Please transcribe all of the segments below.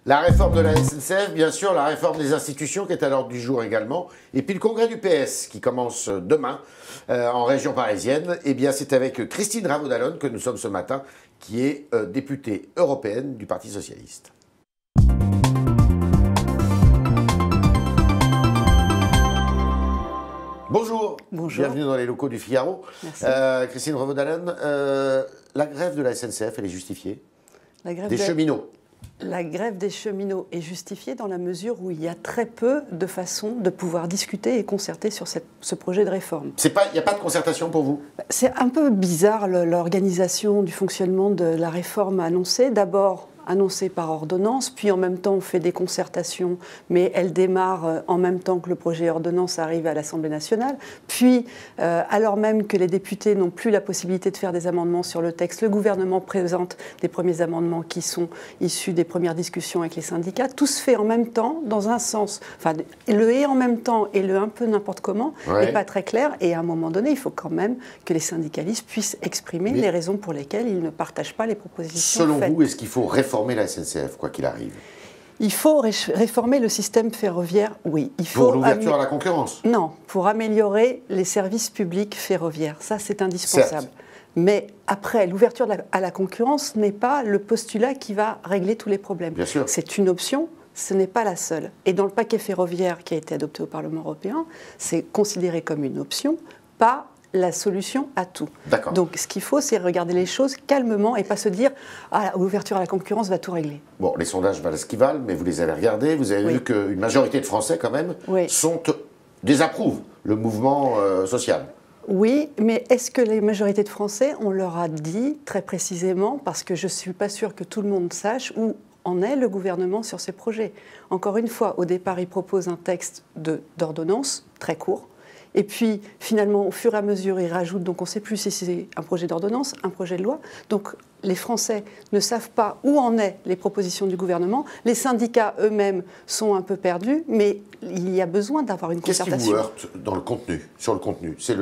La réforme de la SNCF, bien sûr, la réforme des institutions qui est à l'ordre du jour également, et puis le congrès du PS qui commence demain en région parisienne. Eh bien, c'est avec Christine Raveau-Dallon que nous sommes ce matin, qui est députée européenne du Parti socialiste. Bonjour. Bonjour. Bienvenue dans les locaux du Figaro. Merci. Christine Raveau-Dallon, la grève de la SNCF, elle est justifiée? Des cheminots. La grève des cheminots est justifiée dans la mesure où il y a très peu de façons de pouvoir discuter et concerter sur ce projet de réforme. Il n'y a pas de concertation pour vous? C'est un peu bizarre l'organisation du fonctionnement de la réforme annoncée. D'abord annoncée par ordonnance, puis en même temps on fait des concertations, mais elle démarre en même temps que le projet ordonnance arrive à l'Assemblée nationale. Puis, alors même que les députés n'ont plus la possibilité de faire des amendements sur le texte, le gouvernement présente des premiers amendements qui sont issus des premières discussions avec les syndicats. Tout se fait en même temps, dans un sens. Enfin, le « et en même temps » et le « un peu n'importe comment » n'est pas très clair. Et à un moment donné, il faut quand même que les syndicalistes puissent exprimer les raisons pour lesquelles ils ne partagent pas les propositions Selon faites. vous, est-ce qu'il faut réformer la SNCF, quoi qu'il arrive? Il faut réformer le système ferroviaire, oui. Pour l'ouverture à la concurrence? Non, pour améliorer les services publics ferroviaires. Ça, c'est indispensable. Certes. Mais après, l'ouverture à la concurrence n'est pas le postulat qui va régler tous les problèmes. Bien sûr. C'est une option, ce n'est pas la seule. Et dans le paquet ferroviaire qui a été adopté au Parlement européen, c'est considéré comme une option, pas la solution à tout. D'accord. Donc ce qu'il faut, c'est regarder les choses calmement et pas se dire « Ah, l'ouverture à la concurrence va tout régler ». Bon, les sondages valent ce qu'ils valent, mais vous les avez regardés, vous avez vu qu'une majorité de Français, quand même, désapprouvent le mouvement social. Oui, mais est-ce que les majorités de Français, on leur a dit très précisément, parce que je ne suis pas sûre que tout le monde sache où en est le gouvernement sur ces projets. Encore une fois, au départ, il propose un texte d'ordonnance très court. Et puis, finalement, au fur et à mesure, il rajoute, donc on ne sait plus si c'est un projet d'ordonnance, un projet de loi. Donc, les Français ne savent pas où en est les propositions du gouvernement. Les syndicats eux-mêmes sont un peu perdus, mais il y a besoin d'avoir une concertation. Qu'est-ce qui vous heurte dans le contenu, sur le contenu? C'est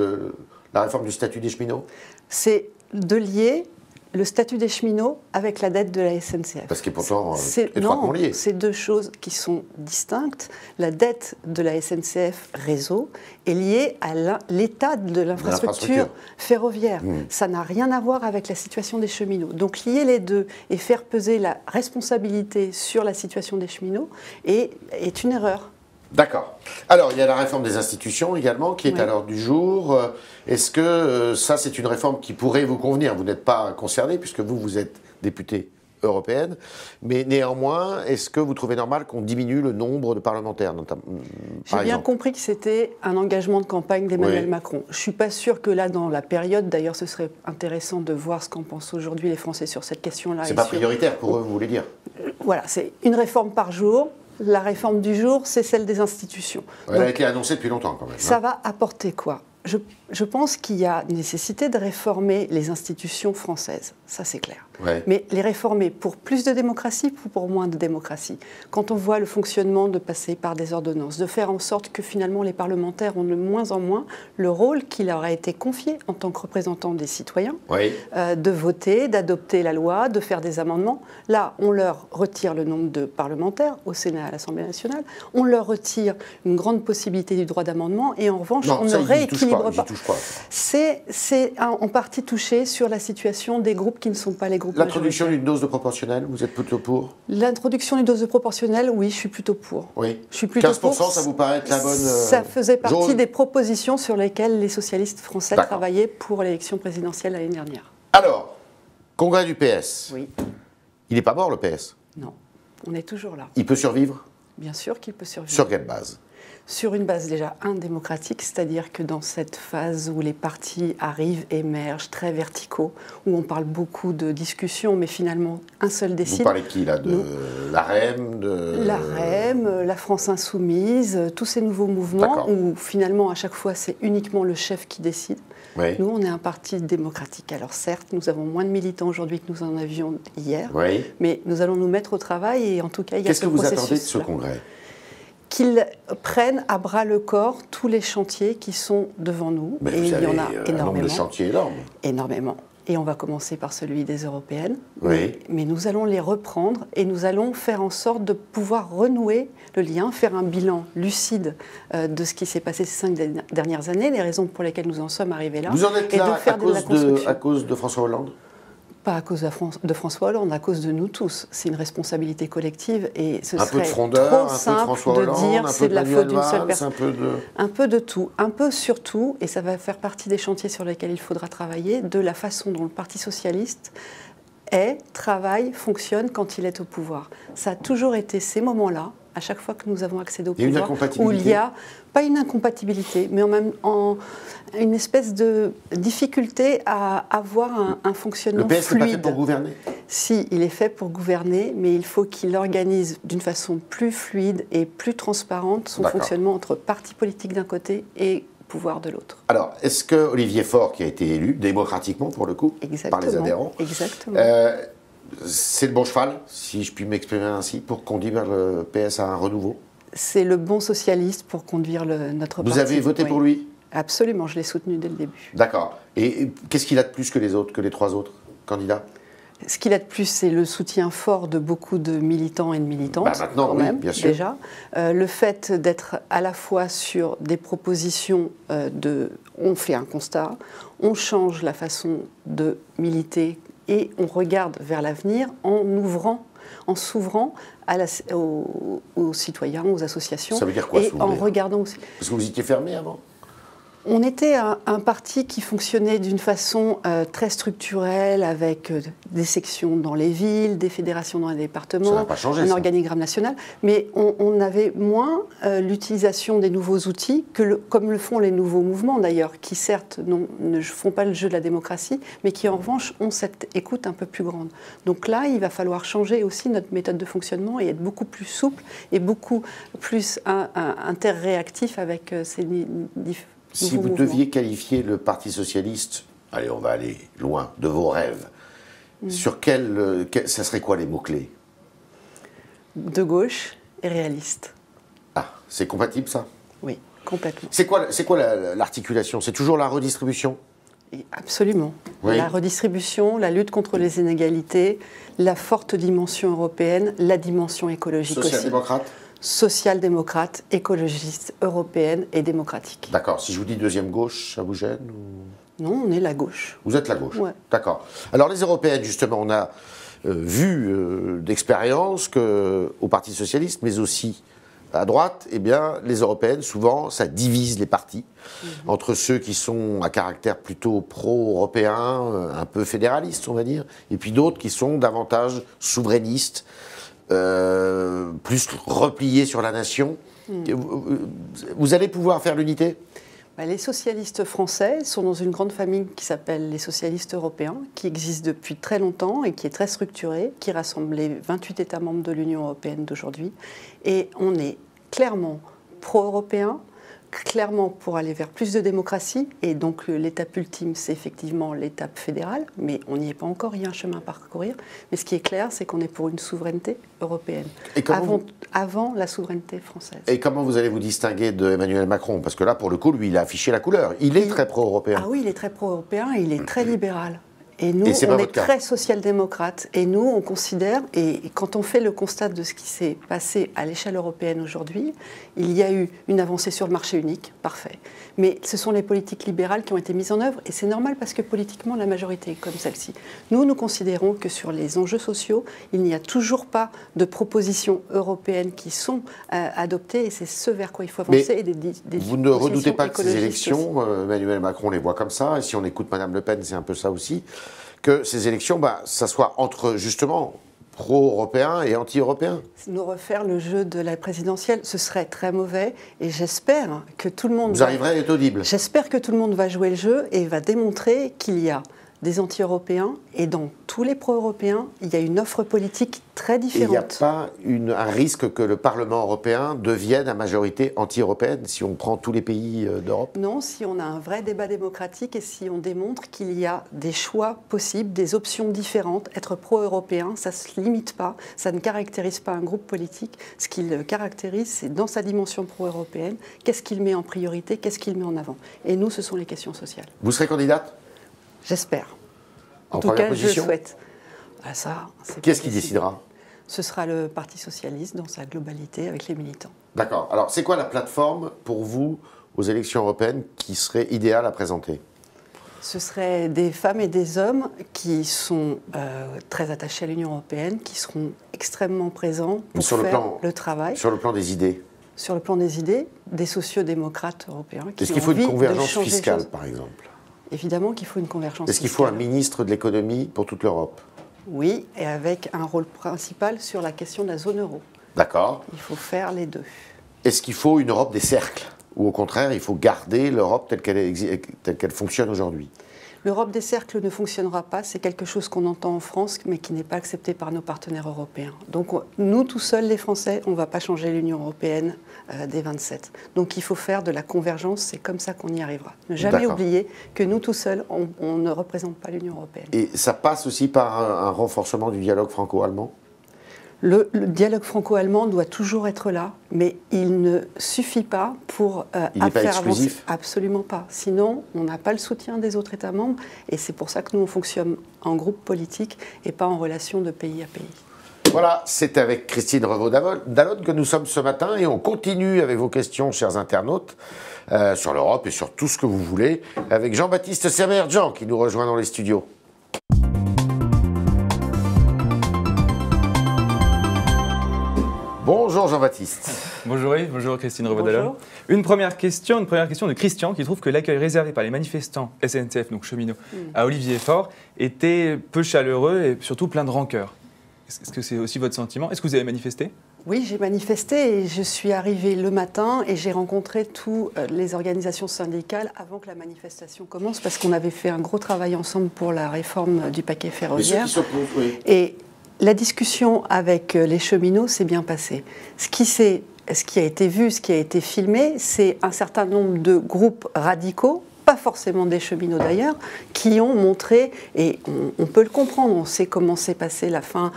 la réforme du statut des cheminots? C'est de lier le statut des cheminots avec la dette de la SNCF. Parce qu'il est pourtant étroitement lié. C'est deux choses qui sont distinctes. La dette de la SNCF Réseau est liée à l'état de l'infrastructure ferroviaire. Ça n'a rien à voir avec la situation des cheminots. Donc lier les deux et faire peser la responsabilité sur la situation des cheminots est une erreur. D'accord. Alors, il y a la réforme des institutions également qui est à l'ordre du jour. Est-ce que ça, c'est une réforme qui pourrait vous convenir? Vous n'êtes pas concerné puisque vous êtes députée européenne. Mais néanmoins, est-ce que vous trouvez normal qu'on diminue le nombre de parlementaires? J'ai bien compris que c'était un engagement de campagne d'Emmanuel Macron. Je ne suis pas sûre que là, dans la période, d'ailleurs, ce serait intéressant de voir ce qu'en pensent aujourd'hui les Français sur cette question-là. C'est pas prioritaire pour eux, vous voulez dire? Voilà, c'est une réforme par jour. La réforme du jour, c'est celle des institutions. Elle a été annoncée depuis longtemps quand même. Ça va apporter quoi? Je pense qu'il y a nécessité de réformer les institutions françaises, ça c'est clair. Mais les réformer pour plus de démocratie ou pour moins de démocratie? Quand on voit le fonctionnement de passer par des ordonnances, de faire en sorte que finalement les parlementaires ont de moins en moins le rôle qui leur a été confié en tant que représentants des citoyens, de voter, d'adopter la loi, de faire des amendements. Là, on leur retire le nombre de parlementaires au Sénat et à l'Assemblée nationale, on leur retire une grande possibilité du droit d'amendement et en revanche, on ne rééquilibre pas. C'est en partie touché sur la situation des groupes qui ne sont pas les groupes majoritaires. L'introduction d'une dose de proportionnelle, vous êtes plutôt pour? L'introduction d'une dose de proportionnelle, oui, je suis plutôt pour. Oui. Je suis plutôt 15%, pour. Ça vous paraît être la bonne Ça faisait partie zone des propositions sur lesquelles les socialistes français travaillaient pour l'élection présidentielle l'année dernière. Alors, congrès du PS. Oui. Il n'est pas mort, le PS? Non, on est toujours là. Il peut survivre? Bien sûr qu'il peut survivre. Sur quelle base? Sur une base déjà démocratique, c'est-à-dire que dans cette phase où les partis arrivent, émergent, très verticaux, où on parle beaucoup de discussions, mais finalement un seul décide. Vous parlez de qui là? De l'AREM L'AREM, la France Insoumise, tous ces nouveaux mouvements où finalement à chaque fois c'est uniquement le chef qui décide. Nous, on est un parti démocratique. Alors certes, nous avons moins de militants aujourd'hui que nous en avions hier, mais nous allons nous mettre au travail et en tout cas, il y a ce processus. Qu'est-ce que vous attendez de ce congrès? Qu'ils prennent à bras le corps tous les chantiers qui sont devant nous. Mais et vous il y en a un énormément. nombre de chantiers énorme. Énormément. Et on va commencer par celui des européennes. Oui. Mais nous allons les reprendre et nous allons faire en sorte de pouvoir renouer le lien, faire un bilan lucide de ce qui s'est passé ces 5 dernières années, les raisons pour lesquelles nous en sommes arrivés là. Vous en êtes là à cause de François Hollande ? Pas à cause de François Hollande, à cause de nous tous. C'est une responsabilité collective et ce serait trop simple de dire c'est de la faute d'une seule personne. Un peu de tout, un peu surtout, et ça va faire partie des chantiers sur lesquels il faudra travailler, de la façon dont le Parti socialiste travaille, fonctionne quand il est au pouvoir. Ça a toujours été ces moments-là, à chaque fois que nous avons accédé au pouvoir, où il y a, pas une incompatibilité, mais une espèce de difficulté à avoir un fonctionnement fluide. Le PS n'est pas fait pour gouverner ? Si, il est fait pour gouverner, mais il faut qu'il organise d'une façon plus fluide et plus transparente son fonctionnement entre partis politiques d'un côté et pouvoir de l'autre. Alors, est-ce que Olivier Faure, qui a été élu démocratiquement pour le coup, par les adhérents, c'est le bon cheval, si je puis m'exprimer ainsi, pour conduire le PS à un renouveau ? C'est le bon socialiste pour conduire notre parti. Vous avez voté pour lui ? Absolument, je l'ai soutenu dès le début. D'accord. Et qu'est-ce qu'il a de plus que les 3 autres candidats ? Ce qu'il a de plus, c'est le soutien fort de beaucoup de militants et de militantes, maintenant, quand même, bien sûr. déjà. Le fait d'être à la fois sur des propositions on fait un constat, on change la façon de militer et on regarde vers l'avenir en s'ouvrant aux citoyens, aux associations. Ça veut dire quoi, et en regardant aussi. Parce que vous étiez fermé avant ? On était un parti qui fonctionnait d'une façon très structurelle, avec des sections dans les villes, des fédérations dans les départements, ça n'a pas changé, un organigramme national, mais on avait moins l'utilisation des nouveaux outils, comme le font les nouveaux mouvements d'ailleurs, qui certes ne font pas le jeu de la démocratie, mais qui en revanche ont cette écoute un peu plus grande. Donc là, il va falloir changer aussi notre méthode de fonctionnement et être beaucoup plus souple et beaucoup plus interréactif avec ces différents. Si vous deviez qualifier le Parti socialiste, allez, on va aller loin, de vos rêves, sur ça serait quoi les mots-clés ? De gauche et réaliste. Ah, c'est compatible ça ? Oui, complètement. C'est quoi l'articulation ? C'est toujours la redistribution ? Absolument. Oui. La redistribution, la lutte contre les inégalités, la forte dimension européenne, la dimension écologique aussi. Social-démocrate ? Social-démocrate, écologiste, européenne et démocratique. D'accord. Si je vous dis deuxième gauche, ça vous gêne ou... Non, on est la gauche. Vous êtes la gauche ? Ouais. D'accord. Alors les européennes, justement, on a vu d'expérience qu'au Parti socialiste, mais aussi à droite, eh bien, les européennes, souvent, ça divise les partis entre ceux qui sont à caractère plutôt pro-européen, un peu fédéralistes, on va dire, et puis d'autres qui sont davantage souverainistes, plus repliés sur la nation. Vous allez pouvoir faire l'unité ? Les socialistes français sont dans une grande famille qui s'appelle les socialistes européens, qui existe depuis très longtemps et qui est très structurée, qui rassemble les 28 États membres de l'Union européenne d'aujourd'hui. Et on est clairement pro-européen, clairement pour aller vers plus de démocratie. Et donc l'étape ultime, c'est effectivement l'étape fédérale, mais on n'y est pas encore, il y a un chemin à parcourir. Mais ce qui est clair, c'est qu'on est pour une souveraineté européenne, avant la souveraineté française. Et comment vous allez vous distinguer de Emmanuel Macron ? Parce que là, pour le coup, lui, il a affiché la couleur. Il est très pro-européen. Ah oui, il est très pro-européen et il est très libéral. Et nous, on est très social-démocrate. Et nous, on considère, et quand on fait le constat de ce qui s'est passé à l'échelle européenne aujourd'hui, il y a eu une avancée sur le marché unique, parfait. Mais ce sont les politiques libérales qui ont été mises en œuvre, et c'est normal parce que politiquement, la majorité est comme celle-ci. Nous considérons que sur les enjeux sociaux, il n'y a toujours pas de propositions européennes qui sont adoptées, et c'est ce vers quoi il faut avancer. Vous ne redoutez pas que ces élections, Emmanuel Macron les voit comme ça, et si on écoute Mme Le Pen, c'est un peu ça aussi, que ces élections, ça soit entre, justement, pro-européens et anti-européens. Nous refaire le jeu de la présidentielle, ce serait très mauvais, et j'espère que tout le monde... Vous arriverez à être audible. J'espère que tout le monde va jouer le jeu et va démontrer qu'il y a des anti-européens, et dans tous les pro-européens, il y a une offre politique très différente. Il n'y a pas un risque que le Parlement européen devienne à majorité anti-européenne, si on prend tous les pays d'Europe ? Non, si on a un vrai débat démocratique et si on démontre qu'il y a des choix possibles, des options différentes. Être pro-européen, ça ne se limite pas, ça ne caractérise pas un groupe politique. Ce qui le caractérise, c'est dans sa dimension pro-européenne, qu'est-ce qu'il met en priorité, qu'est-ce qu'il met en avant. Et nous, ce sont les questions sociales. Vous serez candidate ? J'espère. En tout cas, je le souhaite. Ah, ça, qui est-ce qui décidera? Ce sera le Parti socialiste dans sa globalité avec les militants. D'accord. Alors, c'est quoi la plateforme pour vous aux élections européennes qui serait idéale à présenter? Ce seraient des femmes et des hommes qui sont très attachés à l'Union européenne, qui seront extrêmement présents pour faire le travail. Sur le plan des idées? Sur le plan des idées, des sociodémocrates européens qui Est-ce qu'il faut une convergence fiscale, par exemple? Évidemment qu'il faut une convergence fiscale. Est-ce qu'il faut un ministre de l'économie pour toute l'Europe? Oui, et avec un rôle principal sur la question de la zone euro. D'accord. Il faut faire les deux. Est-ce qu'il faut une Europe des cercles? Ou au contraire, il faut garder l'Europe telle qu'elle fonctionne aujourd'hui? L'Europe des cercles ne fonctionnera pas. C'est quelque chose qu'on entend en France, mais qui n'est pas accepté par nos partenaires européens. Donc nous, tout seuls, les Français, on ne va pas changer l'Union européenne des 27. Donc il faut faire de la convergence. C'est comme ça qu'on y arrivera. Ne jamais oublier que nous, tout seuls, on ne représente pas l'Union européenne. Et ça passe aussi par un renforcement du dialogue franco-allemand? Le dialogue franco-allemand doit toujours être là, mais il ne suffit pas pour il n'est pas faire exclusif? avancer. Absolument pas. Sinon, on n'a pas le soutien des autres États membres, et c'est pour ça que nous, on fonctionne en groupe politique et pas en relation de pays à pays. Voilà, c'est avec Christine Revaud-Dallon que nous sommes ce matin, et on continue avec vos questions, chers internautes, sur l'Europe et sur tout ce que vous voulez, avec Jean-Baptiste Semerjian qui nous rejoint dans les studios. Bonjour Jean-Baptiste. Bonjour Yves, bonjour Christine Revaud-Dallon. Une première question de Christian qui trouve que l'accueil réservé par les manifestants SNCF, donc cheminots, à Olivier Faure était peu chaleureux et surtout plein de rancœur. Est-ce que c'est aussi votre sentiment? Est-ce que vous avez manifesté? Oui, j'ai manifesté et je suis arrivée le matin et j'ai rencontré toutes les organisations syndicales avant que la manifestation commence parce qu'on avait fait un gros travail ensemble pour la réforme du paquet ferroviaire. Mais ceux qui s'opposent, oui. Et la discussion avec les cheminots s'est bien passée. Ce qui a été vu, ce qui a été filmé, c'est un certain nombre de groupes radicaux, pas forcément des cheminots d'ailleurs, qui ont montré, et on peut le comprendre, on sait comment s'est passée la fin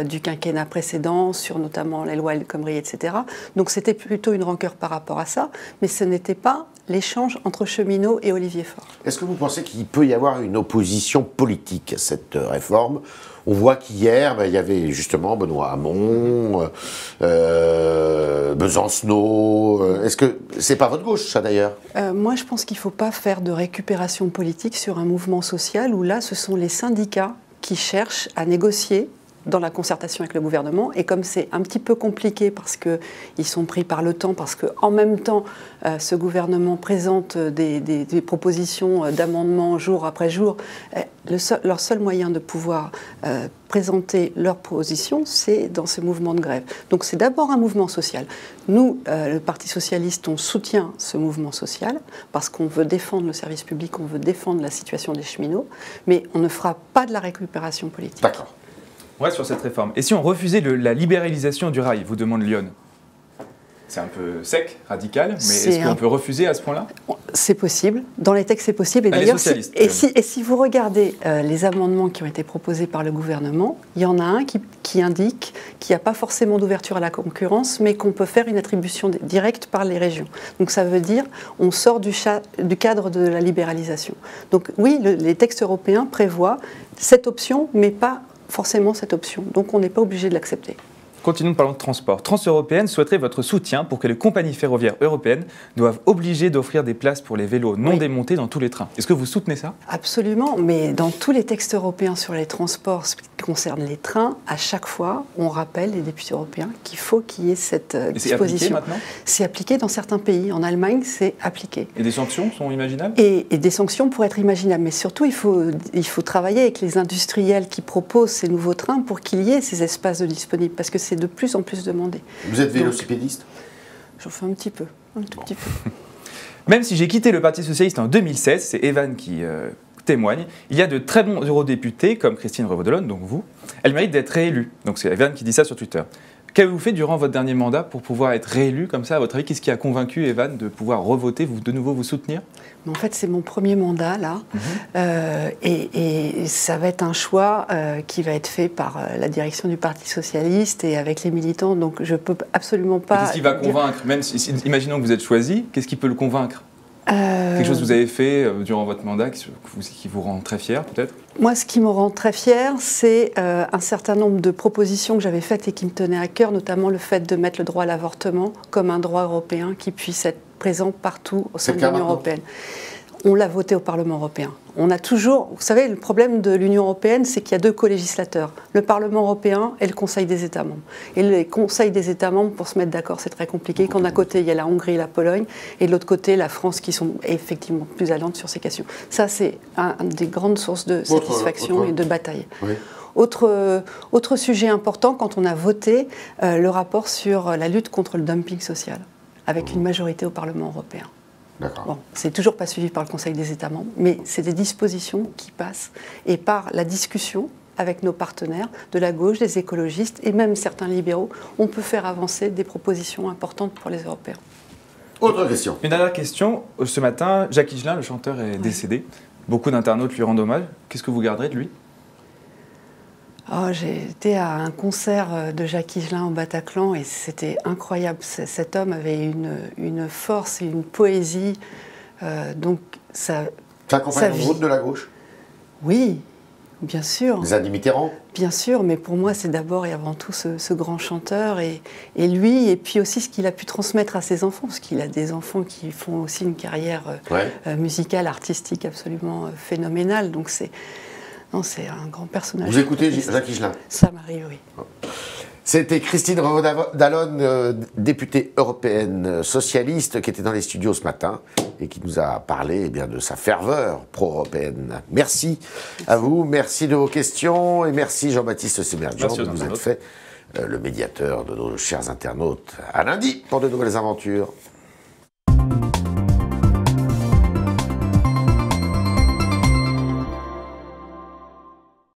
du quinquennat précédent, sur notamment les lois El Khomri, etc. Donc c'était plutôt une rancœur par rapport à ça, mais ce n'était pas l'échange entre cheminots et Olivier Faure. Est-ce que vous pensez qu'il peut y avoir une opposition politique à cette réforme? On voit qu'hier, il y avait justement Benoît Hamon, Besancenot. Est-ce que c'est pas votre gauche, ça, d'ailleurs? Moi, je pense qu'il ne faut pas faire de récupération politique sur un mouvement social où là, ce sont les syndicats qui cherchent à négocier dans la concertation avec le gouvernement. Et comme c'est un petit peu compliqué parce qu'ils sont pris par le temps, parce qu'en même temps, ce gouvernement présente des propositions d'amendements jour après jour, leur seul moyen de pouvoir présenter leurs positions, c'est dans ce mouvement de grève. Donc c'est d'abord un mouvement social. Nous, le Parti socialiste, on soutient ce mouvement social parce qu'on veut défendre le service public, on veut défendre la situation des cheminots, mais on ne fera pas de la récupération politique. D'accord. On reste sur cette réforme. Et si on refusait la libéralisation du rail, vous demande Lyon? C'est un peu sec, radical, mais est-ce qu'on peut refuser à ce point-là? C'est possible. Dans les textes, c'est possible. Et d'ailleurs, si vous regardez les amendements qui ont été proposés par le gouvernement, il y en a un qui indique qu'il n'y a pas forcément d'ouverture à la concurrence, mais qu'on peut faire une attribution directe par les régions. Donc ça veut dire on sort du cadre de la libéralisation. Donc oui, les textes européens prévoient cette option, mais pas forcément cette option. Donc on n'est pas obligé de l'accepter. Continuons parlant de transport. Transeuropéenne souhaiterait votre soutien pour que les compagnies ferroviaires européennes doivent obliger d'offrir des places pour les vélos non démontés dans tous les trains. Est-ce que vous soutenez ça? Absolument, mais dans tous les textes européens sur les transports qui concernent les trains, à chaque fois, on rappelle, les députés européens, qu'il faut qu'il y ait cette disposition. C'est appliqué maintenant? C'est appliqué dans certains pays. En Allemagne, c'est appliqué. Et des sanctions sont imaginables? Et des sanctions pourraient être imaginables. Mais surtout, il faut travailler avec les industriels qui proposent ces nouveaux trains pour qu'il y ait ces espaces de disponibles, parce que c'est de plus en plus demandé. Vous êtes vélocipédiste? J'en fais un petit peu, un tout petit peu. Même si j'ai quitté le Parti Socialiste en 2016, c'est Evan qui témoigne, il y a de très bons eurodéputés, comme Christine Revaud-Dallon, donc vous, elle mérite d'être réélue. Donc c'est Evan qui dit ça sur Twitter. Qu'avez-vous fait durant votre dernier mandat pour pouvoir être réélu comme ça? À votre avis, qu'est-ce qui a convaincu Evan de pouvoir revoter, de nouveau vous soutenir? En fait, c'est mon premier mandat, là. Et ça va être un choix qui va être fait par la direction du Parti Socialiste et avec les militants. Donc, je ne peux absolument pas... Qu'est-ce qui va convaincre? Même si, imaginons que vous êtes choisi, qu'est-ce qui peut le convaincre? Quelque chose que vous avez fait durant votre mandat qui vous rend très fier, peut-être? Moi, ce qui me rend très fière, c'est un certain nombre de propositions que j'avais faites et qui me tenaient à cœur, notamment le fait de mettre le droit à l'avortement comme un droit européen qui puisse être présent partout au sein de l'Union européenne. On l'a voté au Parlement européen. On a toujours, vous savez, le problème de l'Union européenne, c'est qu'il y a deux co-législateurs, le Parlement européen et le Conseil des États membres. Et le Conseil des États membres, pour se mettre d'accord, c'est très compliqué. Quand d'un côté, il y a la Hongrie et la Pologne, et de l'autre côté, la France, qui sont effectivement plus allantes sur ces questions. Ça, c'est une des grandes sources de satisfaction et de bataille. Oui. Autre sujet important, quand on a voté le rapport sur la lutte contre le dumping social, avec une majorité au Parlement européen. Bon, c'est toujours pas suivi par le Conseil des États membres, mais c'est des dispositions qui passent. Et par la discussion avec nos partenaires de la gauche, des écologistes et même certains libéraux, on peut faire avancer des propositions importantes pour les Européens. Autre question. Une dernière question. Ce matin, Jacques Higelin, le chanteur, est décédé. Beaucoup d'internautes lui rendent hommage. Qu'est-ce que vous garderez de lui? J'ai été à un concert de Jacques Higelin au Bataclan et c'était incroyable. Cet homme avait une force et une poésie. Donc ça accompagne le groupe de la gauche? Oui, bien sûr. Zadie Mitterrand? Bien sûr, mais pour moi c'est d'abord et avant tout ce grand chanteur et lui, et puis aussi ce qu'il a pu transmettre à ses enfants, parce qu'il a des enfants qui font aussi une carrière musicale, artistique absolument phénoménale. Donc c'est un grand personnage. Vous écoutez Jacques Higelin? Ça m'arrive, oui. C'était Christine Revaud-Dallon, députée européenne socialiste, qui était dans les studios ce matin et qui nous a parlé de sa ferveur pro-européenne. Merci à vous, merci de vos questions et merci Jean-Baptiste Sémerjian de vous être fait le médiateur de nos chers internautes. À lundi pour de nouvelles aventures.